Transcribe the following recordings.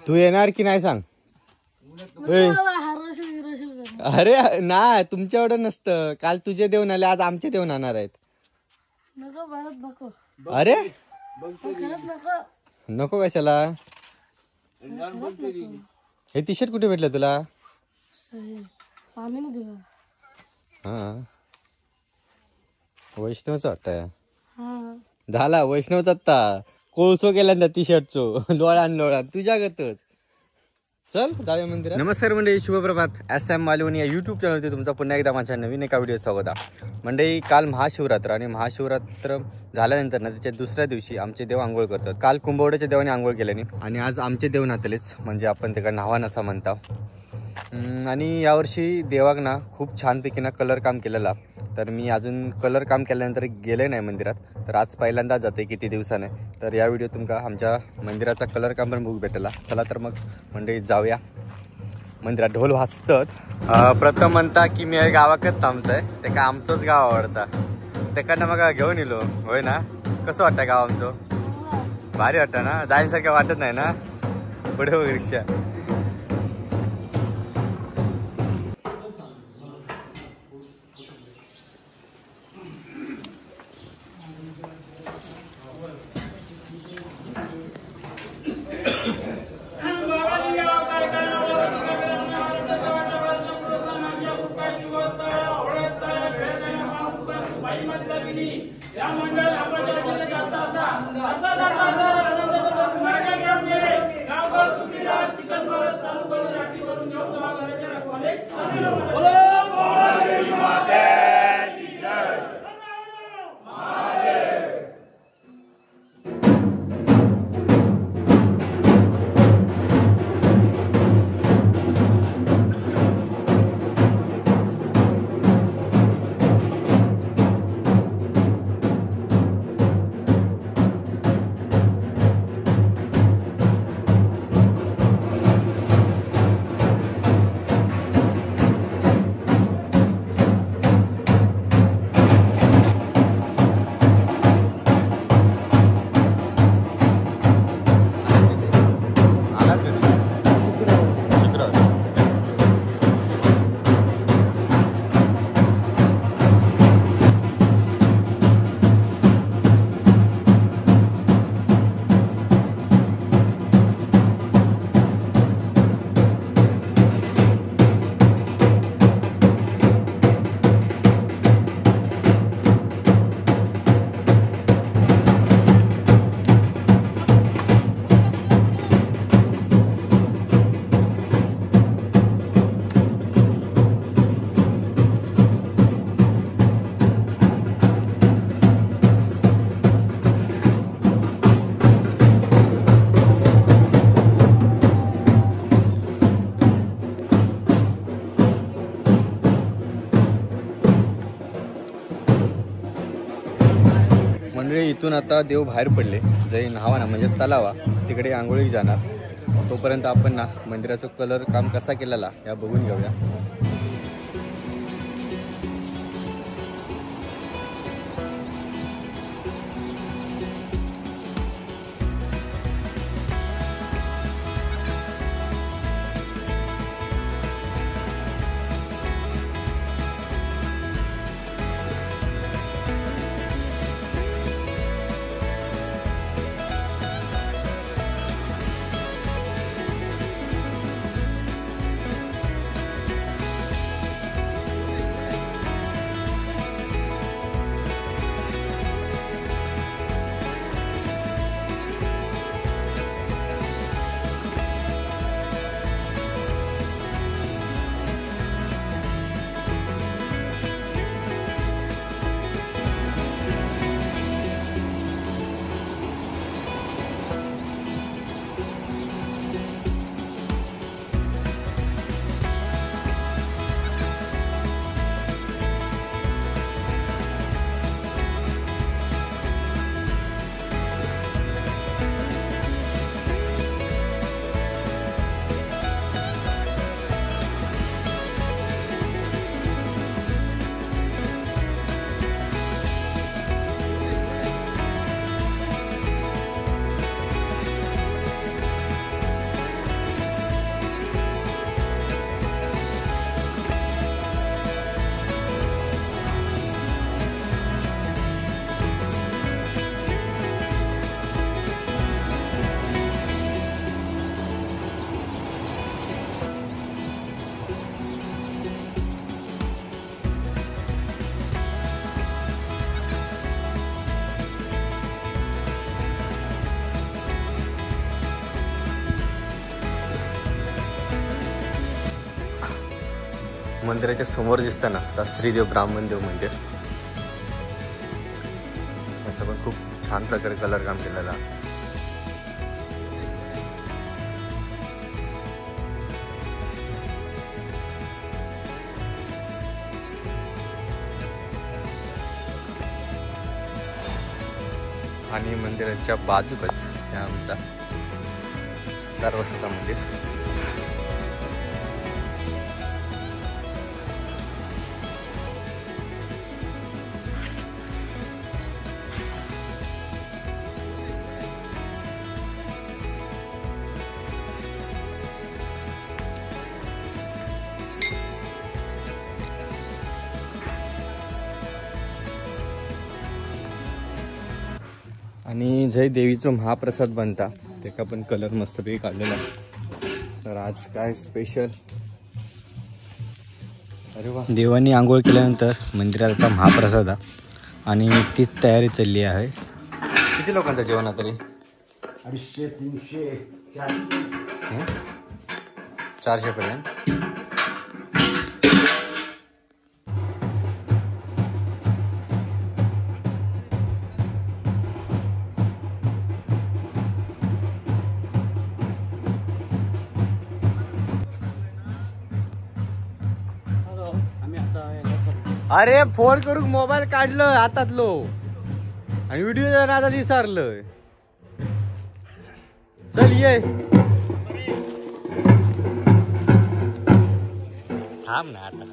तू येणार की नाही सांग. अरे नाही, तुमच्या एवढं नसतं. काल तुझे देऊन आले, आज आमचे देऊन आणणार आहेत. अरे नको कशाला. हे टी शर्ट कुठे भेटलं तुला? हा वैष्णवच वाटत. झाला वैष्णवच आता कोळसो केला त्या टी शर्टचो लोळान तुझ्या गतच. चल जाऊया मंदिरात. नमस्कार मंडळी, शुभप्रभात. SM मालवणी या युट्यूब चॅनलवरती तुमचा पुन्हा एकदा माझ्या नवीन एका व्हिडिओ स्वागत आहे. मंडळी, काल महाशिवरात्र आणि महाशिवरात्र झाल्यानंतर ना त्याच्या दुसऱ्या दिवशी आमचे देव आंघोळ करतात. काल कुंभवड्याच्या देवाने आंघोळ केल्याने आणि आज आमचे देव नातलेच, म्हणजे आपण त्याला नावान असा म्हणता. आणि यावर्षी देवाक ना खूप छानपैकी ना कलर काम केलेला. तर मी अजून कलर काम केल्यानंतर गेले नाही मंदिरात, तर आज पहिल्यांदा जाते किती दिवसाने. तर या व्हिडिओ तुमका आमच्या मंदिराचा कलर काम पण बघू भेटला. चला तर मग मंडळी जाऊया मंदिरात. ढोल वाजतात. प्रथम म्हणता की मी गावाकच थांबतोय, ते का आमचंच गाव आवडता. त्याकडनं मग घेऊन येलो. होय ना, कसं वाटतं गाव आमचं? भारी वाटतं ना, जाण्यासारखं वाटत नाही ना. पुढे बघ रिक्षा. इथून आता देव बाहेर पडले, जै न्हावा ना म्हणजे तलावा तिकडे आंघोळी जाणार. तोपर्यंत आपण ना मंदिराचा कलर काम कसा केलेला या बघून घेऊया. मंदिराच्या समोर दिसतं ना आता श्रीदेव ब्राह्मण देव मंदिर. असं पण खूप छान प्रकारे कलर काम केलेला. आणि मंदिराच्या बाजूकच हा आमचा दरवाजाचा मंदिर. आणि जय देवीचं महाप्रसाद बनता त्याका पण कलर मस्तपैकी काढलेला. तर आज काय स्पेशल. अरे वा. देवांनी आंघोळ केल्यानंतर मंदिरात आता महाप्रसाद आणि तीच तयारी चालली आहे. किती लोकांचं जेवण तरी 400 पर्यंत. अरे फोन करून मोबाईल काढलं हातातलो आणि व्हिडिओ आता विसरलं. चल ये थांब ना आता.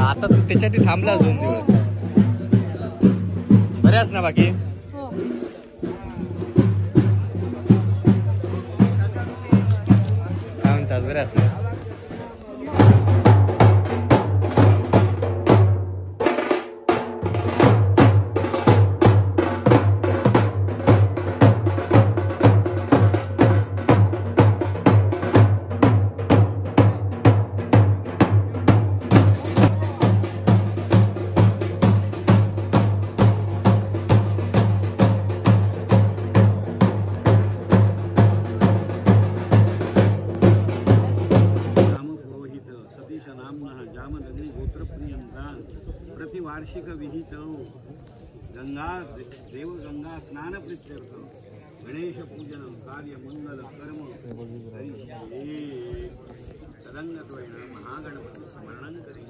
आता तू त्याच्यासाठी थांबला 2 दिवस. बऱ्याच ना बाकी काय म्हणतात बऱ्याच ना. वार्षिक विहित गंगा देवगंगा स्नान प्रीत्यर्थ गणेश पूजन कार्य मंगल कर्म तदंगत्वेन महागणपती स्मरण करी.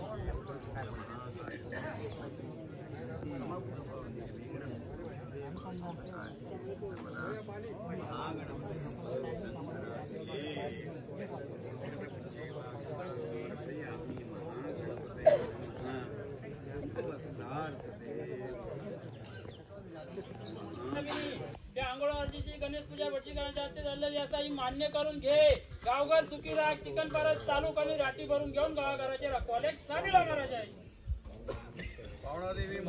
गणेश पूजा वर्षी गणेशाचे झालेली असाही मान्य करून घे. गावघर सुखी राख. चिकन परत चालू करून राठी भरून घेऊन गावाघराचे रखवाले सामील होणार आहे. पावणादेवी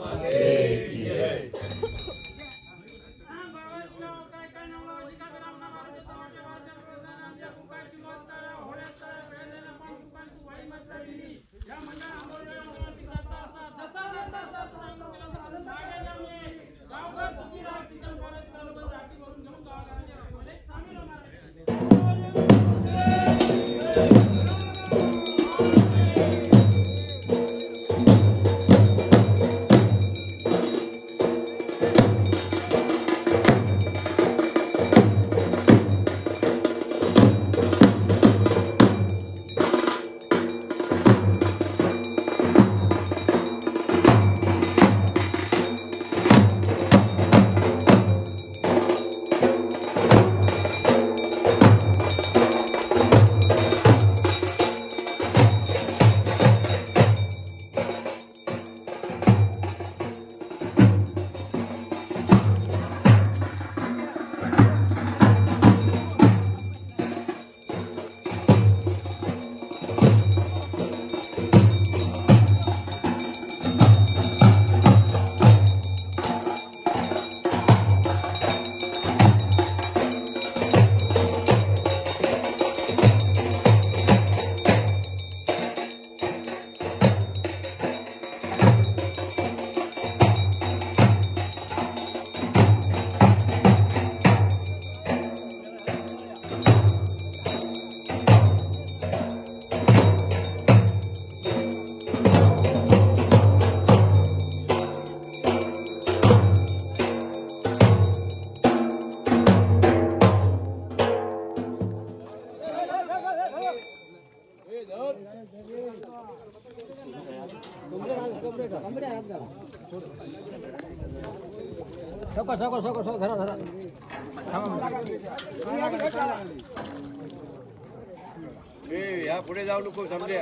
या पुढे जाऊ नको समजा.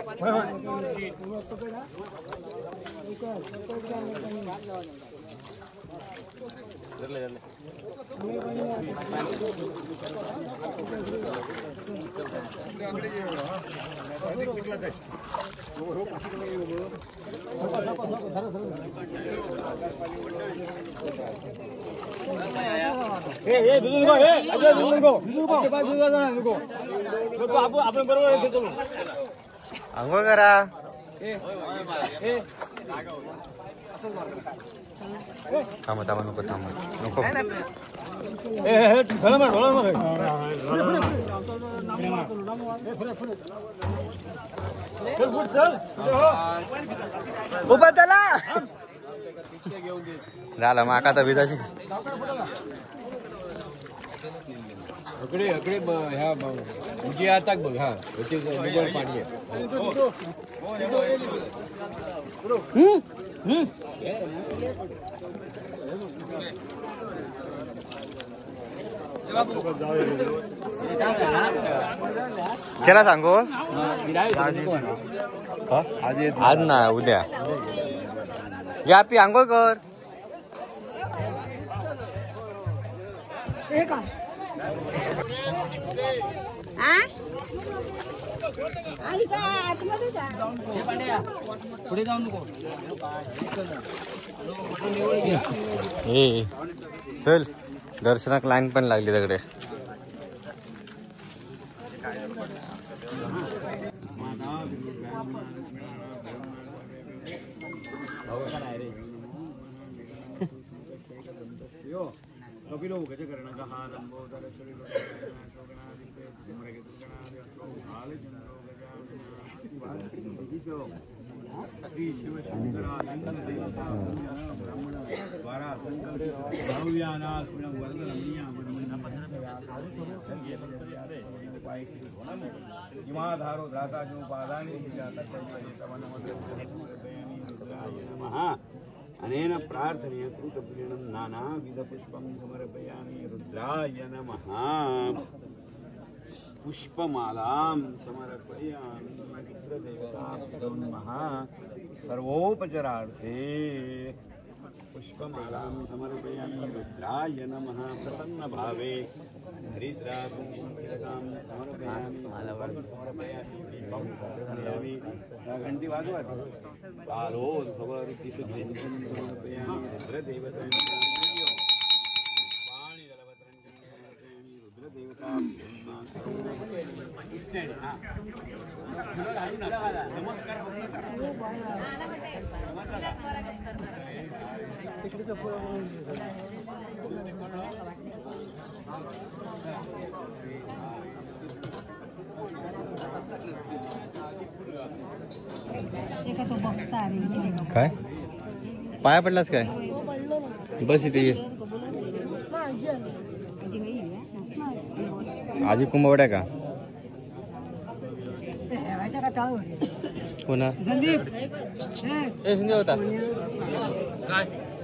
आपण बरोबर घेतो. आंघोळ करा. थांबा थांबा नको थांबा नको. झाला माका तर विजाची. इकडे इकडे ह्या उजी आता बघ. हा निवड पाणी आहे. केला सांगू आज ना उद्या या पी आंघोळ कर. पुढे जाऊ नको. चल दर्शनाक लाईन पण लागली तिकडे. कपिलो गजकर्ण हा लंबोदर हिमाधारो अनेन प्रार्थनेन कृतप्रियणं नानाविधपुष्पं समर्पयामि. रुद्राय नमः. पुष्पमालां समर्पयामि. रुद्रदेवताभ्यो नमः. सर्वोपचारार्थे पुष्पमालां समर्पयामि. रुद्राय नमः. प्रसन्नभावे हरिद्रां समर्पयामि. समर्पयामि. दीपं समर्पयामि. घंटी वाजवा. कालोद्भवऋतिशुद्धिं समर्पयामि. रुद्रदेवतां पाणि जलवत्रं समर्पयामि. रुद्रदेवतां नमस्कार काय पाया पडलास काय? बस इथे ये. आजी कुंभवड्या का हो ना? संदीप होता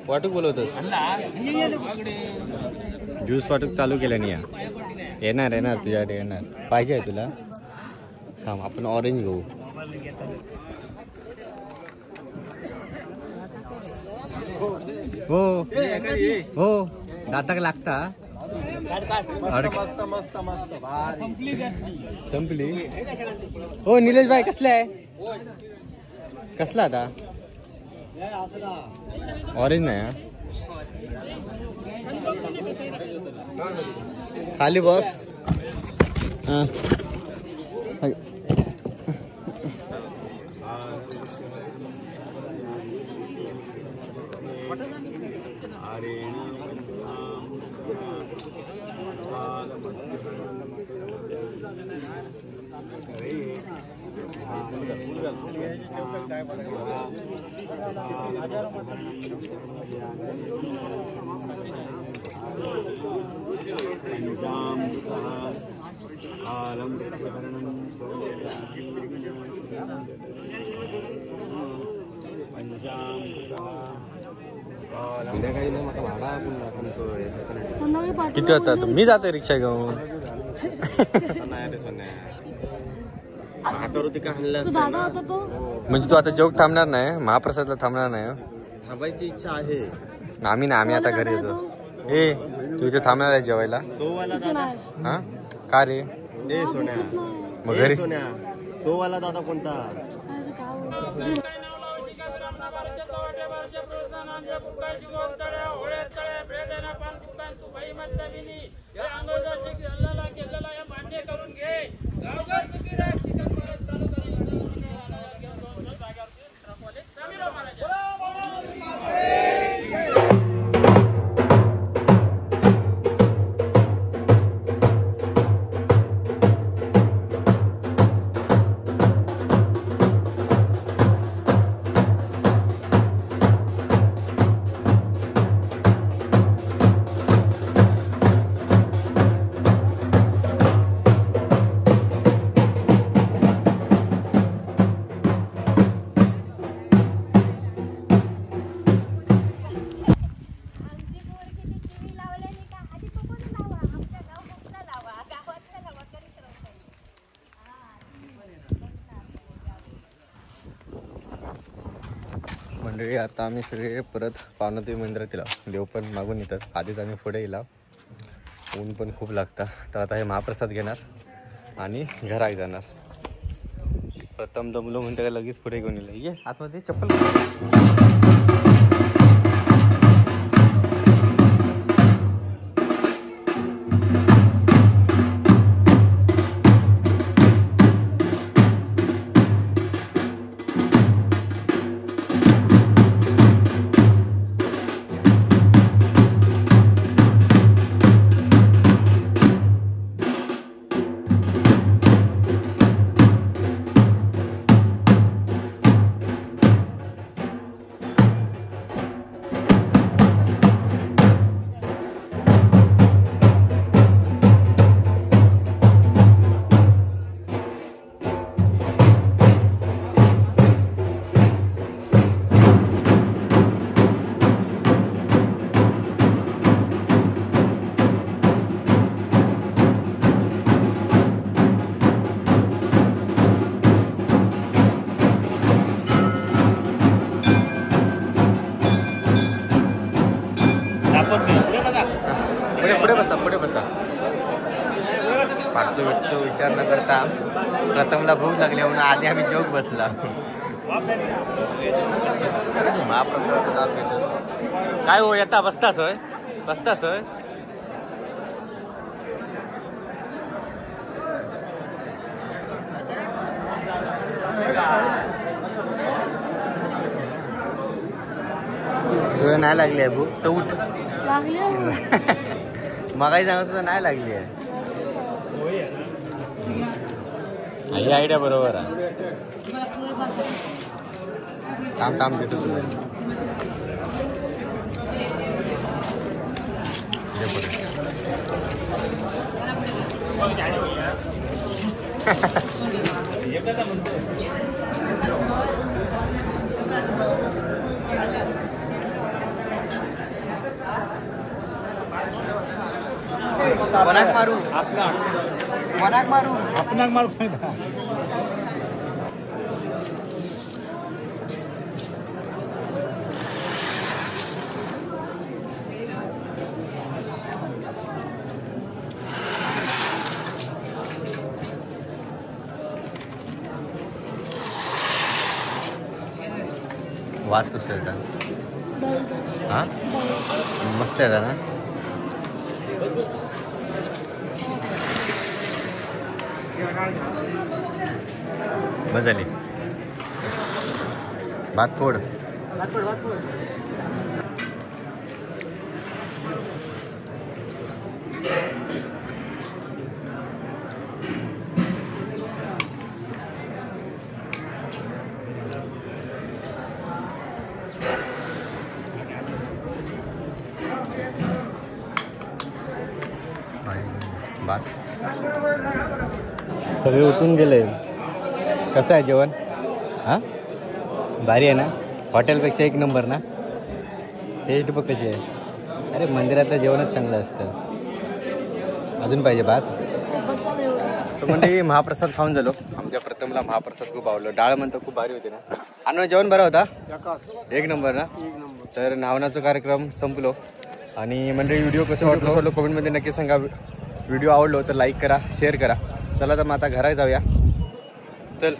वाटूक बोलवतो. ज्यूस वाटूक चालू केलं नाही. येणार येणार तुझ्याकडे येणार. पाहिजे आहे तुला? थांब आपण ऑरेंज घेऊ. हो हो दाताक लागता. संपली. हो निलेश भाई कसला आहे? कसला आता? ऑरेंज नाही. खाली बॉक्स. किती होता तू? मी जाते रिक्षा घेऊन. म्हणजे तू आता जेवण थांबणार नाही? महाप्रसादला थांबणार नाही? थांबायची इच्छा आहे. आम्ही आता घरी येतो. ए तू इथे थांबणार आहे जेवायला? तो वाला दादा. हा का रे? ए सोन्या. मग घरी सोन्या. तो वाला दादा कोणता? मान्य करून घे. गावगाव सुखी राख. चिकन परत चालू करून मंडळी आता आम्ही सगळे परत पावनदेवी मंदिरात येला. देव पण मागून येतात. आधीच आम्ही पुढे येला. ऊन पण खूप लागतं. तर आता हे महाप्रसाद घेणार आणि घरात जाणार. प्रथम दमलो म्हणते का लगेच पुढे घेऊन येईल. ये आतमध्ये चप्पल. पुढे बसा. पाचशे वेटचा विचार न करता प्रथमला भूक लागली म्हणून आधी आम्ही जोक बसला. महाप्रसाद काय हो येता बसतास होय? बसतास होय? तुला नाही लागली आहे भूक तर उठ. मगाही सांगत होता नाही लागली आहे. ही आयडिया बरोबर आहे. थांब देतो तुला. कोणाक मारू? कोणाक मारू? आपणाक मारू. वास कसं येतात? हां मस्त येतात ना. मजा आली. भात फोड. भात सगळे उठून गेले. कसं आहे जेवण? हां भारी आहे ना. हॉटेलपेक्षा एक नंबर ना. टेस्ट बघ कशी आहे. अरे मंदिरातलं जेवणच चांगलं असतं. अजून पाहिजे भात. तर म्हणजे महाप्रसाद खाऊन झालो. आमच्या प्रथमला महाप्रसाद खूप आवडलं. डाळ म्हणतो खूप भारी होते ना. आणि जेवण बरं होता. एक नंबर ना. तर नावनाचा कार्यक्रम संपलो. आणि म्हणजे व्हिडिओ कसं वाटलं कमेंटमध्ये नक्की सांगा. व्हिडिओ आवडलो तर लाईक करा, शेअर करा. चला तर मग आता घरात जाऊया. चल.